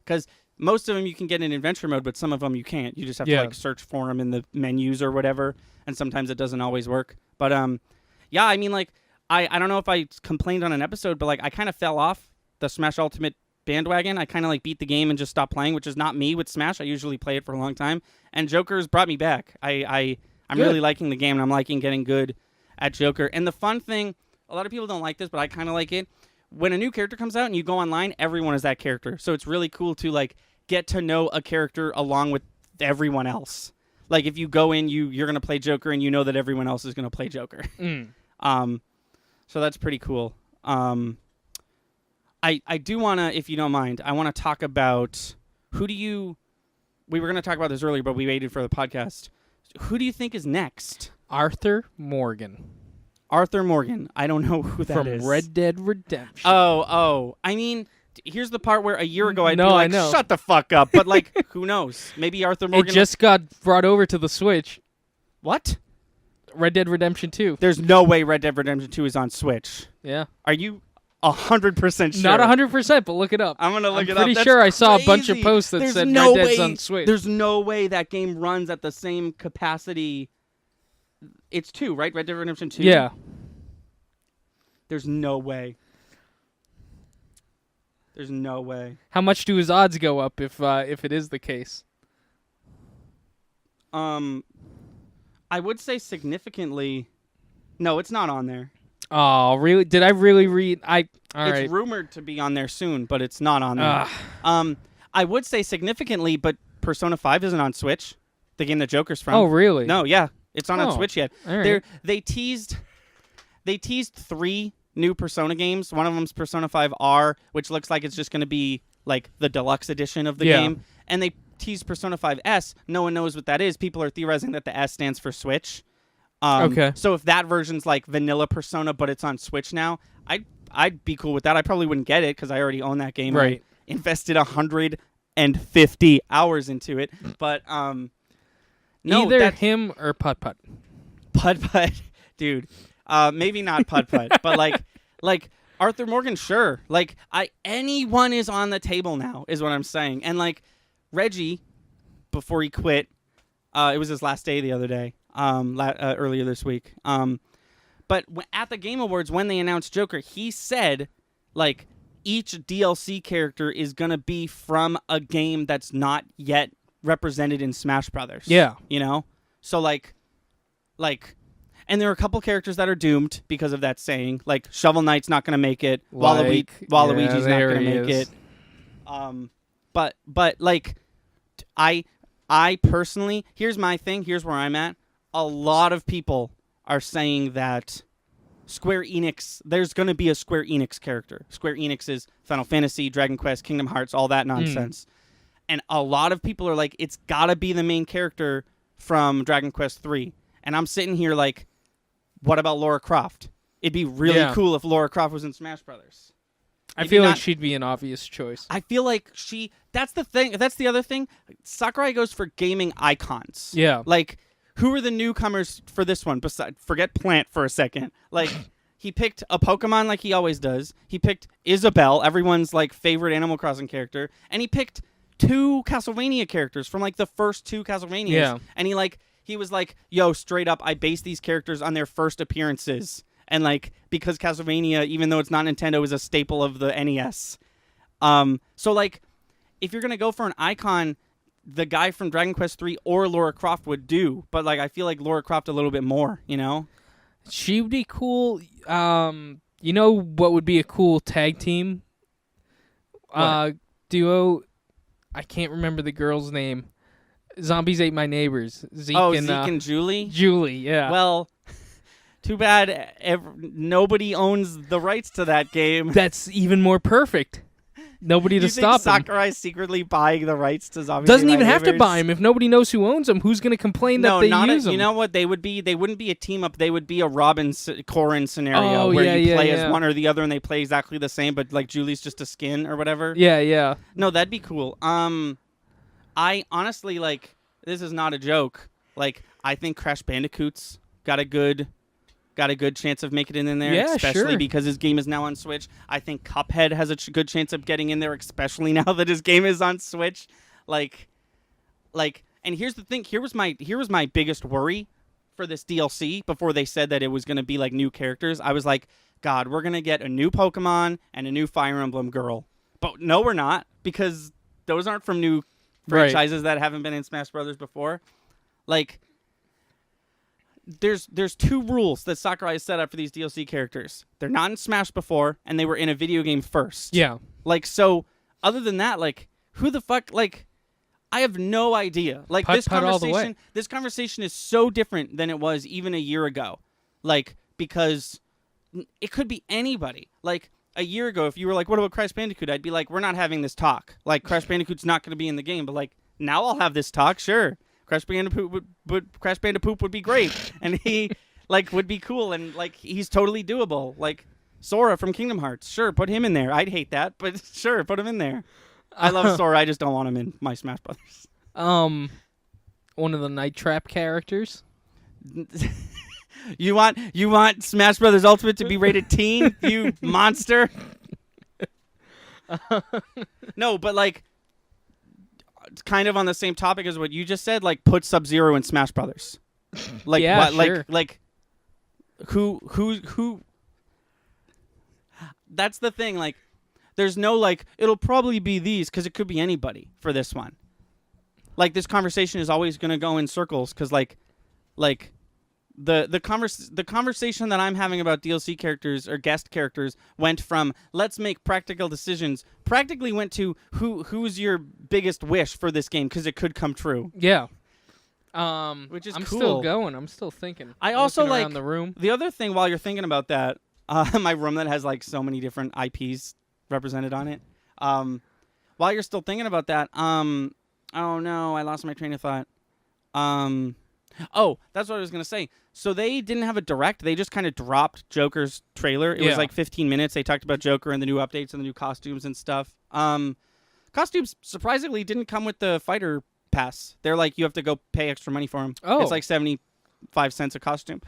because most of them you can get in adventure mode, but some of them you can't. You just have to like search for them in the menus or whatever, and sometimes it doesn't always work. But yeah, I mean, like, I don't know if I complained on an episode, but like I kind of fell off the Smash Ultimate bandwagon. I kind of like beat the game and just stopped playing, which is not me with Smash. I usually play it for a long time, and Joker's brought me back. I'm Good. really liking the game, and I'm liking getting good at Joker. And the fun thing, a lot of people don't like this, but I kind of like it. When a new character comes out and you go online, everyone is that character. So it's really cool to like get to know a character along with everyone else. Like if you go in, you're gonna play Joker, and you know that everyone else is gonna play Joker. So that's pretty cool. I do wanna, if you don't mind, I wanna talk about we were gonna talk about this earlier, but we waited for the podcast. Who do you think is next? Arthur Morgan. Arthur Morgan. I don't know who that is. From Red Dead Redemption. Oh. I mean, here's the part where a year ago I'd be I like, know. shut the fuck up. But, like, who knows? Maybe Arthur Morgan... It just got brought over to the Switch. What? Red Dead Redemption 2. There's no way Red Dead Redemption 2 is on Switch. Yeah. Are you 100% sure? Not 100%, but look it up. I'm going to look it up. I'm pretty That's sure I saw crazy. a bunch of posts that There's said no Red Dead's way, on Switch. There's no way that game runs at the same capacity. It's 2, right? Red Dead Redemption 2? Yeah. There's no way. There's no way. How much do his odds go up if it is the case? I would say significantly. No, it's not on there. Oh, really? Did I really read? All It's right. rumored to be on there soon, but it's not on there. I would say significantly, but Persona 5 isn't on Switch. The game that Joker's from. Oh, really? No, yeah, it's not on Oh, Switch yet. all right. They teased 3 new Persona games. One of them's Persona 5 R, which looks like it's just going to be like the deluxe edition of the game. And they teased Persona 5 S. No one knows what that is. People are theorizing that the S stands for Switch. Okay. So if that version's like vanilla Persona, but it's on Switch now, I'd be cool with that. I probably wouldn't get it because I already own that game. Right. I invested 150 hours into it. But no, Either him or Putt Putt. Putt, dude. Maybe not Putt, but like Arthur Morgan, sure. Like anyone is on the table now, is what I'm saying. And like Reggie, before he quit, it was his last day the other day, earlier this week. But at the Game Awards, when they announced Joker, he said, like, each DLC character is gonna be from a game that's not yet represented in Smash Brothers. Yeah. You know, so like. And there are a couple characters that are doomed because of that saying. Like Shovel Knight's not going to make it. Waluigi's not going to make it. But like, I personally, here's my thing. Here's where I'm at. A lot of people are saying that Square Enix, there's going to be a Square Enix character. Square Enix is Final Fantasy, Dragon Quest, Kingdom Hearts, all that nonsense. And a lot of people are like, it's got to be the main character from Dragon Quest 3. And I'm sitting here like, what about Lara Croft? It'd be really cool if Lara Croft was in Smash Brothers. I feel like she'd be an obvious choice. I feel like that's the thing. That's the other thing. Sakurai goes for gaming icons. Yeah. Like, who are the newcomers for this one? Forget Plant for a second. Like, he picked a Pokemon like he always does. He picked Isabelle, everyone's like favorite Animal Crossing character. And he picked 2 Castlevania characters from like the first 2 Castlevanias. Yeah. And he was like, yo, straight up, I base these characters on their first appearances. And, like, because Castlevania, even though it's not Nintendo, is a staple of the NES. So, like, if you're going to go for an icon, the guy from Dragon Quest 3 or Lara Croft would do. But, like, I feel like Lara Croft a little bit more, you know? She would be cool. You know what would be a cool tag team? Duo? I can't remember the girl's name. Zombies Ate My Neighbors. Zeke and Julie? Julie, yeah. Well, too bad nobody owns the rights to that game. That's even more perfect. Nobody to stop him. Sakurai's secretly buying the rights to Zombies Doesn't Ate My even have to Neighbors? buy him. If nobody knows who owns them, who's going to complain that they use them? You know what they would be? They wouldn't be a team up. They would be a Robin Corrin scenario where you play as one or the other and they play exactly the same, but like Julie's just a skin or whatever. Yeah. No, that'd be cool. I honestly, like, this is not a joke. Like, I think Crash Bandicoot's got a good chance of making it in there, especially because his game is now on Switch. I think Cuphead has a good chance of getting in there, especially now that his game is on Switch. Like, and here's the thing. Here was my biggest worry. for this DLC before they said that it was going to be like new characters, I was like, God, we're going to get a new Pokemon and a new Fire Emblem girl. But no, we're not, because those aren't from new franchises that haven't been in Smash Brothers before. Like, there's two rules that Sakurai has set up for these DLC characters. They're not in Smash before, and they were in a video game first. Yeah. Like, so, other than that, like, who the fuck, like, I have no idea. Like, Putt all the way. This conversation is so different than it was even a year ago. Like, because it could be anybody. Like, a year ago, if you were like, what about Crash Bandicoot? I'd be like, we're not having this talk. Like, Crash Bandicoot's not going to be in the game. But, like, now I'll have this talk, sure. Crash Bandicoot would be great. And he, like, would be cool. And, like, he's totally doable. Like, Sora from Kingdom Hearts. Sure, put him in there. I'd hate that, but sure, put him in there. I love Sora. I just don't want him in my Smash Brothers. One of the Night Trap characters. You want Smash Brothers Ultimate to be rated teen, you monster? No, but like, kind of on the same topic as what you just said. Like, put Sub-Zero in Smash Brothers. Like, yeah, what? Sure. Like, who? That's the thing. Like, there's no like. It'll probably be these because it could be anybody for this one. Like, this conversation is always gonna go in circles because like. The conversation that I'm having about DLC characters or guest characters went from let's make practical decisions practically went to who's your biggest wish for this game because it could come true. Yeah. Which is I'm cool. still going. I'm still thinking. I also Looking like around the room. The other thing while you're thinking about that, my room that has like so many different IPs represented on it. While you're still thinking about that, oh no, I lost my train of thought. Oh, that's what I was going to say. So they didn't have a direct. They just kind of dropped Joker's trailer. It was like 15 minutes. They talked about Joker and the new updates and the new costumes and stuff. Costumes, surprisingly, didn't come with the fighter pass. They're like, you have to go pay extra money for them. Oh. It's like 75 cents a costume,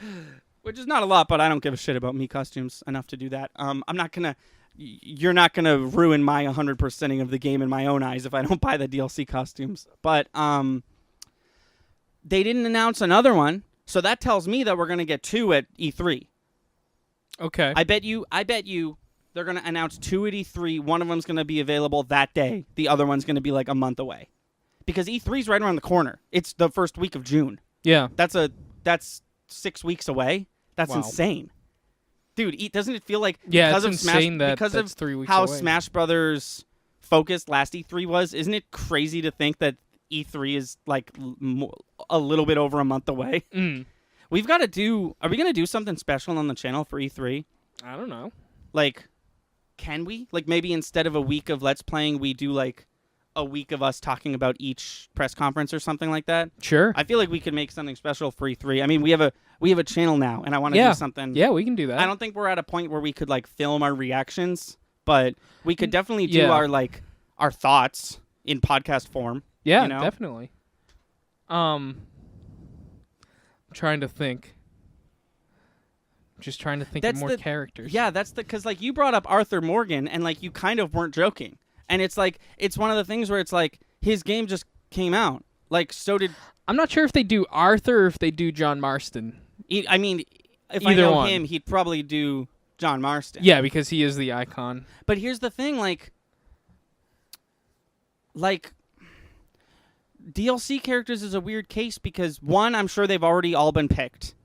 which is not a lot, but I don't give a shit about me costumes enough to do that. I'm not going to... You're not going to ruin my 100%ing of the game in my own eyes if I don't buy the DLC costumes. But... they didn't announce another one, so that tells me that we're going to get 2 at E3. Okay. I bet you they're going to announce 2 at E3. One of them's going to be available that day. The other one's going to be like a month away. Because E3's right around the corner. It's the first week of June. Yeah. That's 6 weeks away. That's Wow. insane. Dude, doesn't it feel like Yeah, because it's of insane Smash, that because that's of 3 weeks how away. Smash Brothers focused last E3 was, isn't it crazy to think that E3 is like a little bit over a month away? Mm. We've got to do... Are we going to do something special on the channel for E3? I don't know. Like, can we? Like, maybe instead of a week of Let's Playing, we do like a week of us talking about each press conference or something like that? Sure. I feel like we could make something special for E3. I mean, we have a channel now, and I want to do something. Yeah, we can do that. I don't think we're at a point where we could like film our reactions, but we could definitely do our thoughts in podcast form. Yeah, you know? definitely. I'm trying to think. Just trying to think of more characters. Yeah, that's because like you brought up Arthur Morgan, and like you kind of weren't joking, and it's like it's one of the things where it's like his game just came out. Like, so did... I'm not sure if they do Arthur or if they do John Marston. I mean, if Either I know one. him, he'd probably do John Marston. Yeah, because he is the icon. But here's the thing, like DLC characters is a weird case because, one, I'm sure they've already all been picked,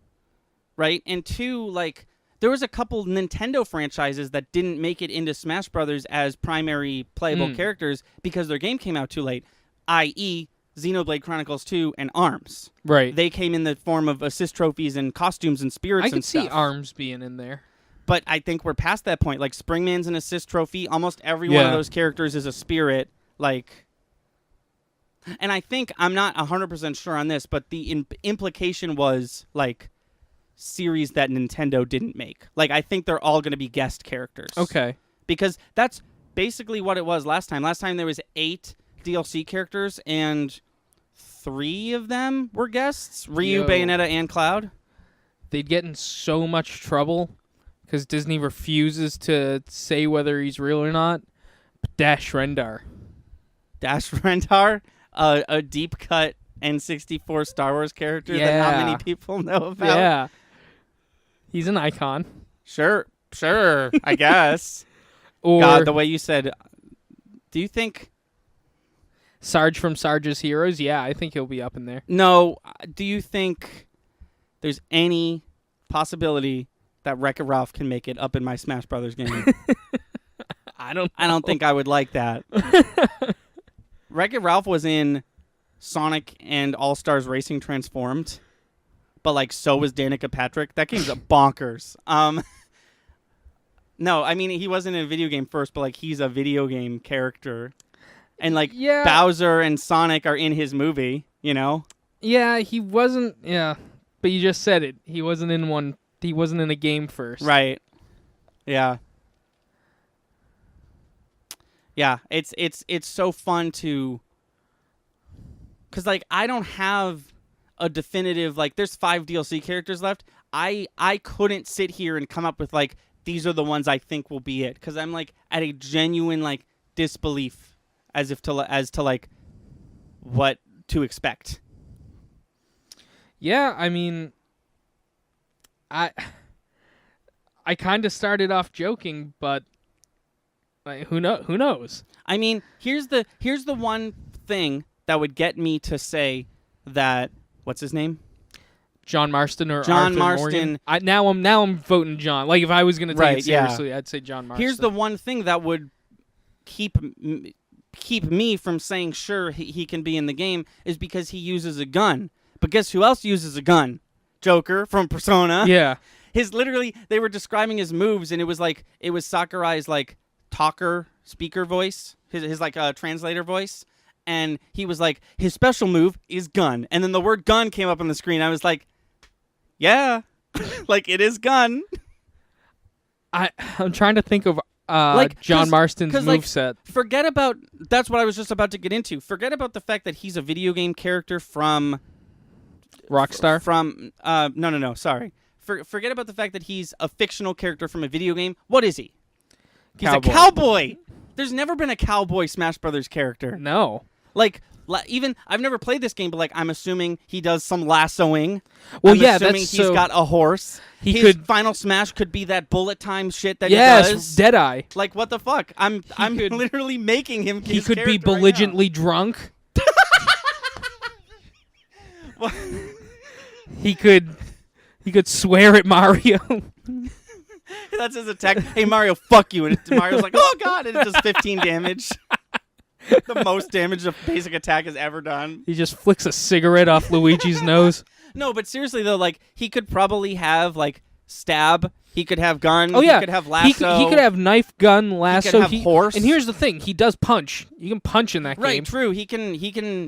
right? And two, like, there was a couple Nintendo franchises that didn't make it into Smash Brothers as primary playable characters because their game came out too late, i.e., Xenoblade Chronicles 2 and ARMS. Right. They came in the form of assist trophies and costumes and spirits I and could stuff. see ARMS being in there. But I think we're past that point. Like, Springman's an assist trophy. Almost every one of those characters is a spirit. Like... And I think, I'm not 100% sure on this, but the implication was, like, series that Nintendo didn't make. Like, I think they're all going to be guest characters. Okay. Because that's basically what it was last time. Last time there was 8 DLC characters, and 3 of them were guests. Ryu, Bayonetta, and Cloud. They'd get in so much trouble because Disney refuses to say whether he's real or not. But Dash Rendar. Dash Rendar? A deep cut N64 Star Wars character that not many people know about. Yeah. He's an icon. Sure, I guess. Or God, the way you said, do you think... Sarge from Sarge's Heroes? Yeah, I think he'll be up in there. No, do you think there's any possibility that Wreck-It Ralph can make it up in my Smash Brothers game? I don't think I would like that. Wreck-It Ralph was in Sonic and All-Stars Racing Transformed, but like so was Danica Patrick. That game's bonkers. No, I mean he wasn't in a video game first, but like he's a video game character. And like Bowser and Sonic are in his movie, you know? Yeah, he wasn't. Yeah, but you just said it. He wasn't in one. He wasn't in a game first. Right. Yeah. Yeah. It's so fun to. Cause like I don't have a definitive like. There's 5 DLC characters left. I couldn't sit here and come up with like these are the ones I think will be it. Cause I'm like at a genuine like disbelief. As to like what to expect. Yeah, I mean, I kind of started off joking, but like, who knows? I mean, here's the one thing that would get me to say that what's his name? John Marston or John Arthur Marston. Morgan? Now I'm voting John. Like if I was gonna take it seriously, I'd say John Marston. Here's the one thing that would keep me from saying sure he can be in the game is because he uses a gun. But guess who else uses a gun? Joker from Persona. Yeah. They were describing his moves and it was Sakurai's like speaker voice, his like translator voice, and he was like his special move is gun. And then the word gun came up on the screen. I was like, yeah. like it is gun. I'm trying to think of John Marston's moveset. Forget about... That's what I was just about to get into. Forget about the fact that he's a video game character from... Rockstar? No, sorry. Forget about the fact that he's a fictional character from a video game. What is he? He's a cowboy! There's never been a cowboy Smash Brothers character. No. Like, even... I've never played this game, but like I'm assuming he does some lassoing. Well, I'm assuming that's he's got a horse. His final smash could be that bullet time shit that he does. Deadeye. Like what the fuck? I'm literally making him. He could be belligerently drunk. He could swear at Mario. That's his attack. Hey Mario, fuck you! And Mario's like, oh god, and it does 15 damage. The most damage a basic attack has ever done. He just flicks a cigarette off Luigi's nose. No, but seriously though, like he could probably have like stab. He could have gun. Oh yeah, he could have lasso. He could have knife, gun, lasso. He could have horse. And here's the thing: he does punch. You can punch in that game. Right, true. He can.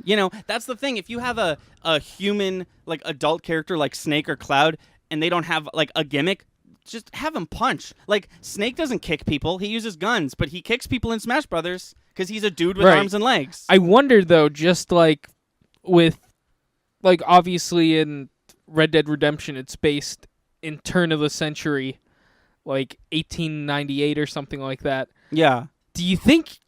You know, that's the thing. If you have a human like adult character like Snake or Cloud, and they don't have like a gimmick, just have him punch. Like Snake doesn't kick people; he uses guns, but he kicks people in Smash Brothers because he's a dude with arms and legs. I wonder though, just like with, like obviously in Red Dead Redemption, it's based in turn of the century, like 1898 or something like that. Yeah. Do you think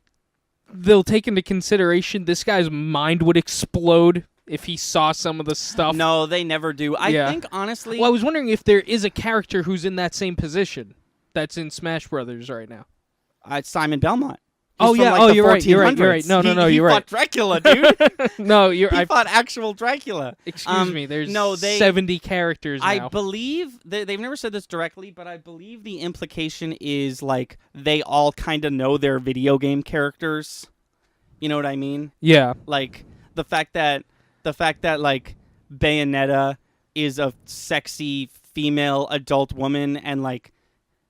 they'll take into consideration this guy's mind would explode if he saw some of the stuff? No, they never do. I think, honestly... Well, I was wondering if there is a character who's in that same position that's in Smash Brothers right now. It's Simon Belmont. Oh, yeah. Like you're right. You're right. No, you're right. He fought Dracula, dude. No, he fought actual Dracula. Excuse me. There's 70 characters now. I believe they've never said this directly, but I believe the implication is like they all kind of know their video game characters. You know what I mean? Yeah. Like the fact that like Bayonetta is a sexy female adult woman and like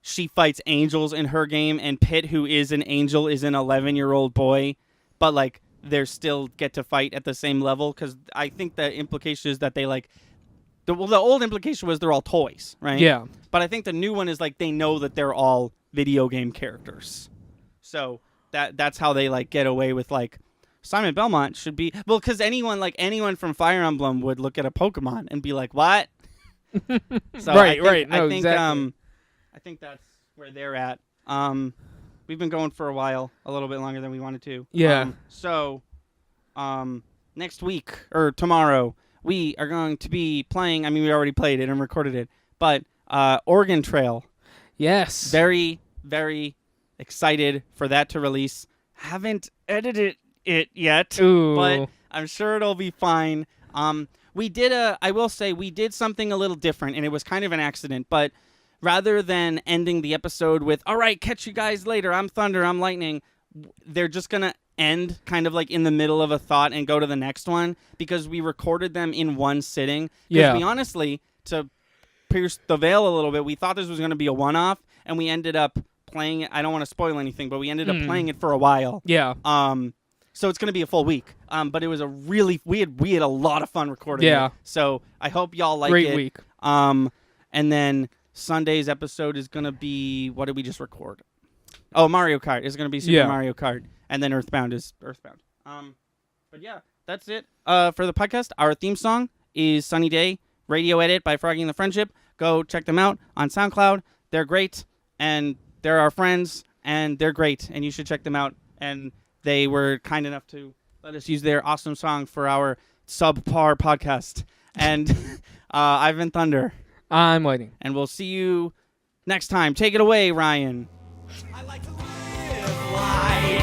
she fights angels in her game, and Pit, who is an angel, is an 11-year-old boy, but like they still get to fight at the same level. Because I think the implication is that they like the old implication was they're all toys, right? Yeah. But I think the new one is like they know that they're all video game characters, so that's how they like get away with like Simon Belmont should be because anyone from Fire Emblem would look at a Pokemon and be like, what? So right. No, I think exactly. I think that's where they're at. We've been going for a while, a little bit longer than we wanted to. Yeah. next week or tomorrow, we are going to be playing. I mean, we already played it and recorded it, but Oregon Trail. Yes. Very, very excited for that to release. Haven't edited it yet, Ooh. but I'm sure it'll be fine. I will say we did something a little different, and it was kind of an accident, but rather than ending the episode with, all right, catch you guys later, I'm Thunder, I'm Lightning, they're just going to end kind of like in the middle of a thought and go to the next one because we recorded them in one sitting. Because we honestly, to pierce the veil a little bit, we thought this was going to be a one-off, and we ended up playing it. I don't want to spoil anything, but we ended up playing it for a while. Yeah. So it's going to be a full week. But it was we had a lot of fun recording it. So I hope y'all like it. Great week. And then Sunday's episode is going to be, what did we just record? Oh, Mario Kart is going to be Super Mario Kart. And then Earthbound is Earthbound. But yeah, that's it for the podcast. Our theme song is Sunny Day, radio edit by Frogging the Friendship. Go check them out on SoundCloud. They're great, and they're our friends, and they're great, and you should check them out. And they were kind enough to let us use their awesome song for our subpar podcast. And I've been Thunder. I'm Lightning. And we'll see you next time. Take it away, Ryan. I like to live life.